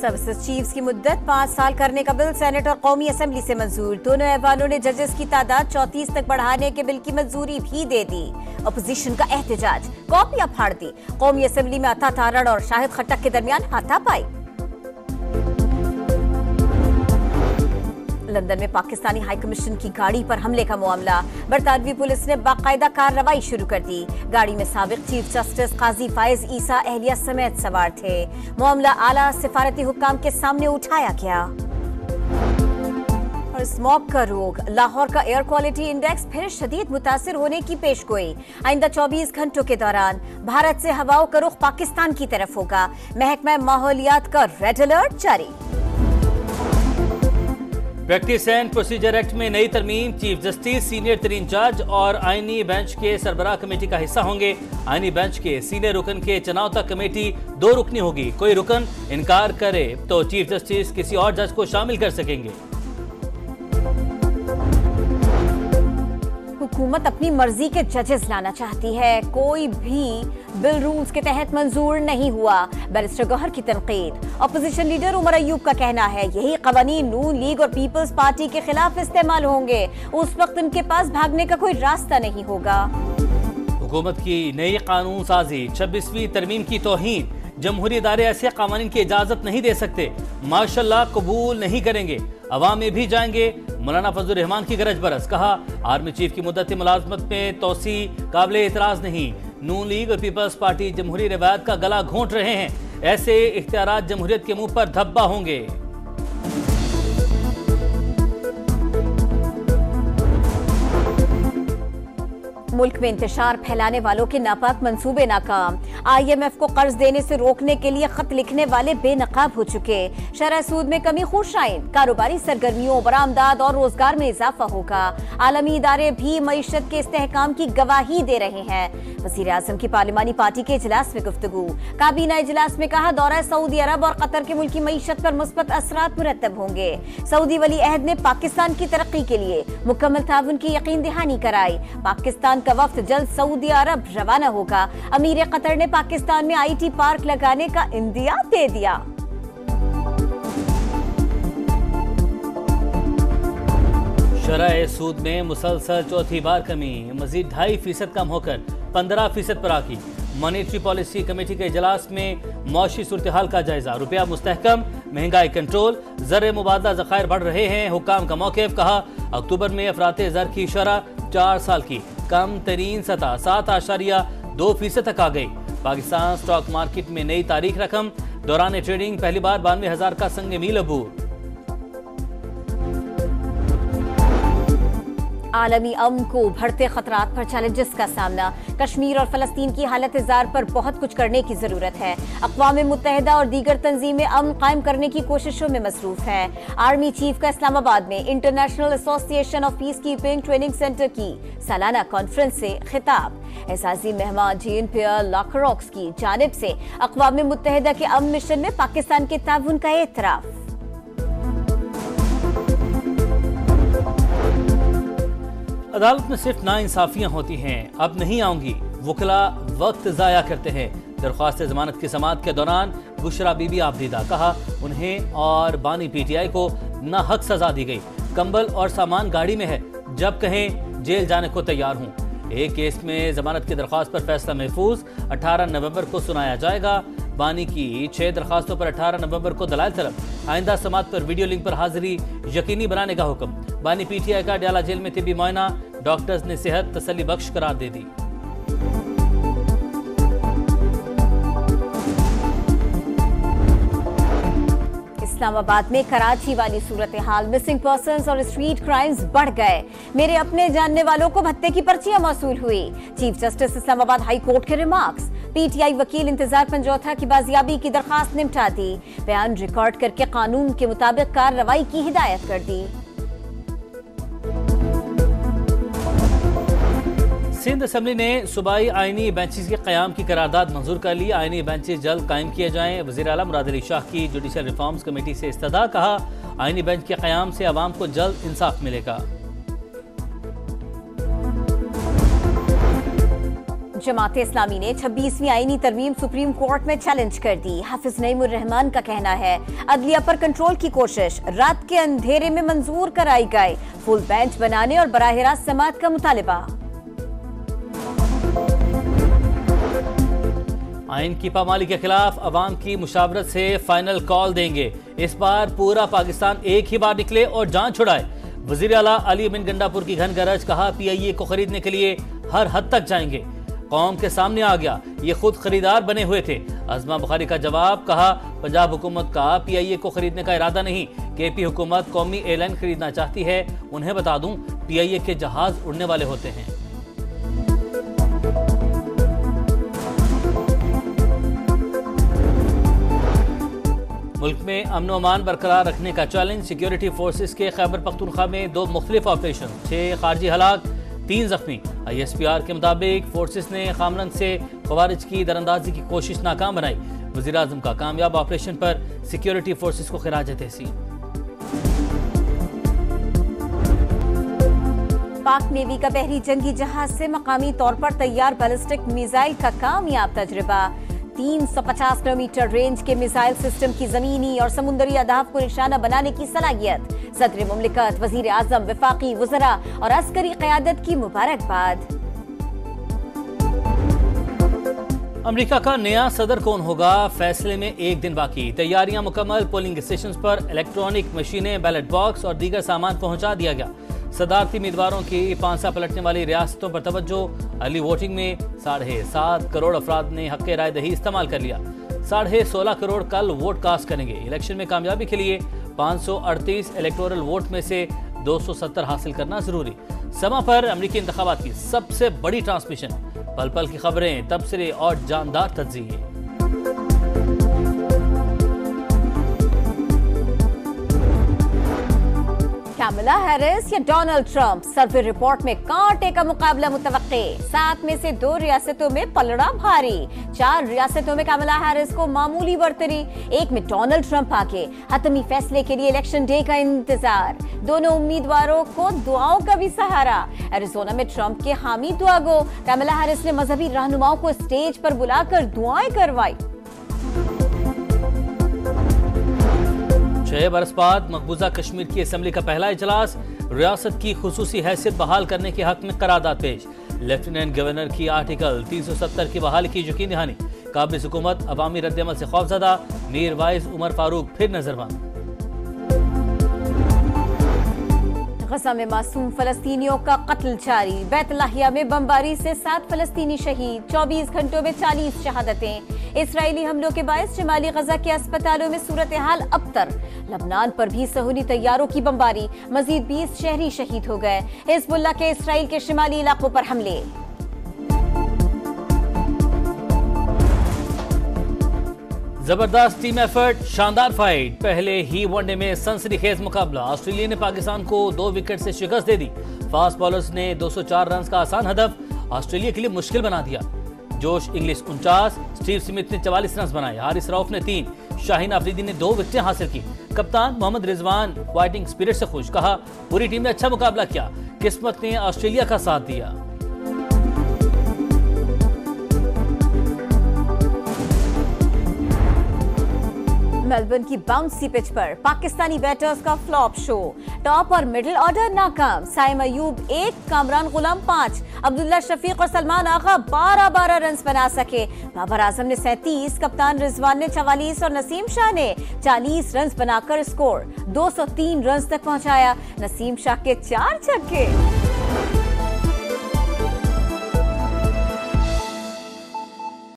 Services chiefs की मुद्दत 5 साल करने का बिल सेनेट और कौमी असेंबली से मंजूर। दोनों ऐवानों ने जजेस की तादाद 34 तक बढ़ाने के बिल की मंजूरी भी दे दी। अपोजिशन का एहतजाज, कॉपियां फाड़ दी। कौमी असेंबली में अता तारण और शाहिद खट्टक के दरमियान हाथापाई। लंदन में पाकिस्तानी हाई कमीशन की गाड़ी पर हमले का मामला। बरतानवी पुलिस ने बाकायदा कार्रवाई शुरू कर दी। गाड़ी में साबिक चीफ जस्टिस काजी फायज ईसा अहलिया समेत सवार थे। मामला आला सिफारती हुक्काम के सामने उठाया गया। और स्मॉग का रोग, लाहौर का एयर क्वालिटी इंडेक्स फिर शदीद मुतासिर होने की पेशगोई। आइंदा 24 घंटों के दौरान भारत से हवाओं का रुख पाकिस्तान की तरफ होगा। महकमा माहौलियात का रेड अलर्ट जारी। प्रैक्टिस एंड प्रोसीजर एक्ट में नई तरमीम, चीफ जस्टिस सीनियर तरीन जज और आईनी बेंच के सरबराह कमेटी का हिस्सा होंगे। आईनी बेंच के सीनियर रुकन के चुनाव तक कमेटी 2 रुकनी होगी। कोई रुकन इनकार करे तो चीफ जस्टिस किसी और जज को शामिल कर सकेंगे। हुकूमत अपनी मर्जी के जजेस लाना चाहती है, कोई भी बिल रूल्स के तहत मंजूर नहीं हुआ। बैरिस्टर गौहर की तनकीद। अपोजिशन लीडर उमर अयूब का कहना है यही कवानीन नून लीग और पीपल्स पार्टी के खिलाफ इस्तेमाल होंगे, उस वक्त उनके पास भागने का कोई रास्ता नहीं होगा। हुकूमत की नई कानून साजी, 26वीं तरमीम की तौहीन। जमहूरी इदारे ऐसे कानून की इजाजत नहीं दे सकते, माशाल्लाह कबूल नहीं करेंगे, अवाम में भी जाएंगे। मौलाना फजल रहमान की गरज बरस, कहा आर्मी चीफ की मुद्दत मुलाजमत में तोसी काबिले एतराज नहीं। नून लीग और पीपल्स पार्टी जमहूरी रिवायत का गला घोंट रहे हैं, ऐसे इख्तियारात जमहूरियत के मुंह पर धब्बा होंगे। मुल्क में इंतशार फैलाने वालों के नापाक मंसूबे नाकाम। IMF को कर्ज देने से रोकने के लिए खत लिखने वाले बेनकाब हो चुके। शरह सूद में कमी खुशाइंद, कारोबारी सरगर्मियों, बरामदाद और रोजगार में इजाफा होगा। आलमी इदारे भी मईशत के इस्तेहकाम की गवाही दे रहे हैं। वज़ीर आज़म की पार्लिमानी पार्टी के इजलास में गुफ्तगू। काबीना इजलास में कहा दौरा सऊदी अरब और कतर के मुल्की मईशत पर मुस्बत असरात मुरतब होंगे। सऊदी वली अहद ने पाकिस्तान की तरक्की के लिए मुकम्मल ताउन की यकीन दहानी कराई। पाकिस्तान का वफ्द जल्द सऊदी अरब रवाना होगा। अमीर कतर ने पाकिस्तान में IT पार्क लगाने का इंदिया दे दिया। शरह सूद में मुसलसल चौथी बार कमी, मजीद 2.5% कम होकर 15% पर आकी। मॉनेटरी पॉलिसी कमेटी के इजलास में मौशी सूरत-ए-हाल का जायजा। रुपया मुस्तहकम, महंगाई कंट्रोल, ज़र मुबादला ज़खायर बढ़ रहे हैं। हुकाम का मौक़िफ़, कहा अक्टूबर में अफराते ज़र की शरह 4 साल की कम तरीन सतह 7.2% तक आ गई। पाकिस्तान स्टॉक मार्केट में नई तारीख रकम, दौरान ट्रेडिंग पहली बार 92,000 का संग मील अबूर। आलमी अमन को उभरते खतरात पर चैलेंजेस का सामना। कश्मीर और फलस्तीन की हालत जार पर बहुत कुछ करने की जरूरत है। अक़वाम मुत्तहिदा और दीगर तंजीमें अमन कायम करने की कोशिशों में मसरूफ हैं। आर्मी चीफ का इस्लामाबाद में international association of peace keeping training centre की सालाना कॉन्फ्रेंस से खिताब। एजाजी मेहमान जीन पियर लॉकरॉक्स की जानिब से अक़वाम मुत्तहिदा के अमन मिशन में पाकिस्तान के ताउन का एतराफ। अदालत में सिर्फ नाइंसाफियां होती हैं, अब नहीं आऊंगी। वकला वक्त जाया करते हैं। दरख्वास्त जमानत की समाअत के दौरान बुशरा बीबी आबदीदा, कहा उन्हें और बानी PTI को नाहक सजा दी गई। कंबल और सामान गाड़ी में है, जब कहें जेल जाने को तैयार हूं। एक केस में जमानत की दरख्वास्त पर फैसला महफूज, 18 नवंबर को सुनाया जाएगा। बानी की 6 दरखास्तों पर 18 नवंबर को दलाइल तलब। आइंदा समाअत पर वीडियो लिंक पर हाजिरी यकीनी बनाने का हुक्म। बानी PTI का डयाला जेल में तिब्बी मुआयना, डॉक्टर्स ने सेहत तसल्ली बख्श करार दे दी। इस्लामाबाद में कराची वाली सूरत हाल, मिसिंग पर्सन्स और स्ट्रीट क्राइम्स बढ़ गए। मेरे अपने जानने वालों को भत्ते की पर्चियां मौसूल हुई। Chief justice Islamabad high court के रिमार्क्स। PTI वकील इंतजार पंजौथा की बाजियाबी की दरखास्त निपटा दी। बयान रिकॉर्ड करके कानून के मुताबिक कार्रवाई की हिदायत कर दी। सिंध असेंबली ने सूबाई आईनी बेंचेस के क़याम की करारदाद मंजूर कर ली। आईनी बेंचेस जल्द कायम किए जाएं। वज़ीर आला मुराद अली शाह की जुडिशल रिफॉर्म्स कमेटी से इस्तदा, कहा आईनी बेंच के क़याम से अवाम को जल्द इंसाफ मिलेगा। जमात इस्लामी ने 26वीं आईनी तरमीम सुप्रीम कोर्ट में चैलेंज कर दी। हाफिज नईमुर रहमान का कहना है अदलिया पर कंट्रोल की कोशिश रात के अंधेरे में मंजूर कराई गई। फुल बेंच बनाने और बराह रास्त समाअत का मुतालिबा। आइन की पामाली के खिलाफ अवाम की मुशावरत से फाइनल कॉल देंगे। इस बार पूरा पाकिस्तान एक ही बार निकले और जान छुड़ाए। वजीर आला अली बिन गंडापुर की घन गरज, कहा PIA को खरीदने के लिए हर हद तक जाएंगे। कौम के सामने आ गया, ये खुद खरीदार बने हुए थे। अजमा बुखारी का जवाब, कहा पंजाब हुकूमत का PIA को खरीदने का इरादा नहीं। KP हुकूमत कौमी एयरलाइन खरीदना चाहती है। उन्हें बता दूं PIA के जहाज उड़ने वाले होते हैं। मुल्क में अमन अमान बरकरार रखने का चैलेंज। सिक्योरिटी फोर्सेस के खैबर पख्तूनख्वा में 2 मुख्तलिफ ऑपरेशन, 6 खारजी हलाक, 3 जख्मी। ISPR के मुताबिक फोर्सेस ने खामरन से खवारिज की दरअंदाजी की कोशिश नाकाम बनाई। वज़ीर आज़म का कामयाब ऑपरेशन पर सिक्योरिटी फोर्सेस को खिराज तहसीन। पाक नेवी का बहरी जंगी जहाज से मकामी तौर पर तैयार बैलिस्टिक मिसाइल का कामयाब तजर्बा। 350 किलोमीटर रेंज के मिसाइल सिस्टम की जमीनी और समुद्री अहदाफ को निशाना बनाने की सलाहियत। सदर मुमलिकत, वजीर आजम, वफाकी वज़रा और अस्करी क़यादत की मुबारकबाद। अमेरिका का नया सदर कौन होगा, फैसले में 1 दिन बाकी। तैयारियां मुकम्मल। पोलिंग स्टेशन पर इलेक्ट्रॉनिक मशीनें, बैलेट बॉक्स और दीगर सामान पहुंचा दिया गया। सदारती उम्मीदवारों की पांसा पलटने वाली रियासतों पर तवज्जो। अर्ली वोटिंग में 7.5 करोड़ अफराद ने हक़ राय दही इस्तेमाल कर लिया। 16.5 करोड़ कल वोट कास्ट करेंगे। इलेक्शन में कामयाबी के लिए 538 इलेक्टोरल वोट में से 270 हासिल करना जरूरी। समा पर अमेरिकी इंतखाबात की सबसे बड़ी ट्रांसमिशन, पल पल की खबरें, तबसरे और जानदार तज्ज़िये। कमला हैरिस या डोनाल्ड ट्रंप, सर्वे रिपोर्ट में कांटे का मुकाबला मुतवक्के। 7 में से 2 रियासतों में पलड़ा भारी। 4 रियासतों में कमला हैरिस को मामूली बरतरी, 1 में डोनाल्ड ट्रंप आगे। हतमी फैसले के लिए इलेक्शन डे का इंतजार। दोनों उम्मीदवारों को दुआओं का भी सहारा। एरिजोना में ट्रंप के हामी दुआ गो। कमला हैरिस ने मजहबी रहनुमाओं को स्टेज पर बुलाकर दुआएं करवाई। 6 बरस बाद मकबूजा कश्मीर की असम्बली का पहला इजलास। रियासत की खुसूसी हैसियत बहाल करने के हक में करारदाद पेश। लेफ्टिनेंट गवर्नर की आर्टिकल 370 की बहाली की यकीन दहानी। काबिज हुकूमत अवामी रद्दअमल से खौफजदा। मीर वाइज उमर फारूक फिर नजरबंद। गजा में मासूम फलस्तीनियों का कत्ल जारी। बैतलाहिया में बमबारी से 7 फलस्तीनी शहीद। 24 घंटों में 40 शहादतें। इसराइली हमलों के बायस शिमाली गजा के अस्पतालों में सूरत हाल अबतर। लबनान पर भी सहूनी तैयारों की बमबारी। मजीद 20 शहरी शहीद हो गए। हिजबुल्लाह के इसराइल के शिमाली इलाकों पर हमले। जबरदस्त टीम एफर्ट, शानदार फाइट। पहले ही वनडे में सनसनीखेज मुकाबला। ऑस्ट्रेलिया ने पाकिस्तान को 2 विकेट से शिकस्त दे दी। फास्ट बॉलर्स ने 204 रन का आसान हदफ ऑस्ट्रेलिया के लिए मुश्किल बना दिया। जोश इंग्लिश 49, स्टीव स्मिथ ने 44 रन बनाए। हारिस रऊफ ने 3, शाहीन अफरीदी ने 2 विकेटें हासिल की। कप्तान मोहम्मद रिजवान फाइटिंग स्पिरिट से खुश, कहा पूरी टीम ने अच्छा मुकाबला किया, किस्मत ने ऑस्ट्रेलिया का साथ दिया। मेलबर्न की बाउंसी पिच पर पाकिस्तानी बैटर्स का फ्लॉप शो। टॉप और मिडिल ऑर्डर नाकाम। साइम अयूब 1, कामरान गुलाम 5, अब्दुल्ला शफीक और सलमान आगा 12 रन बना सके। बाबर आजम ने 37, कप्तान रिजवान ने 44 और नसीम शाह ने 40 रन बनाकर स्कोर 203 रन तक पहुंचाया। नसीम शाह के 4 छक्के।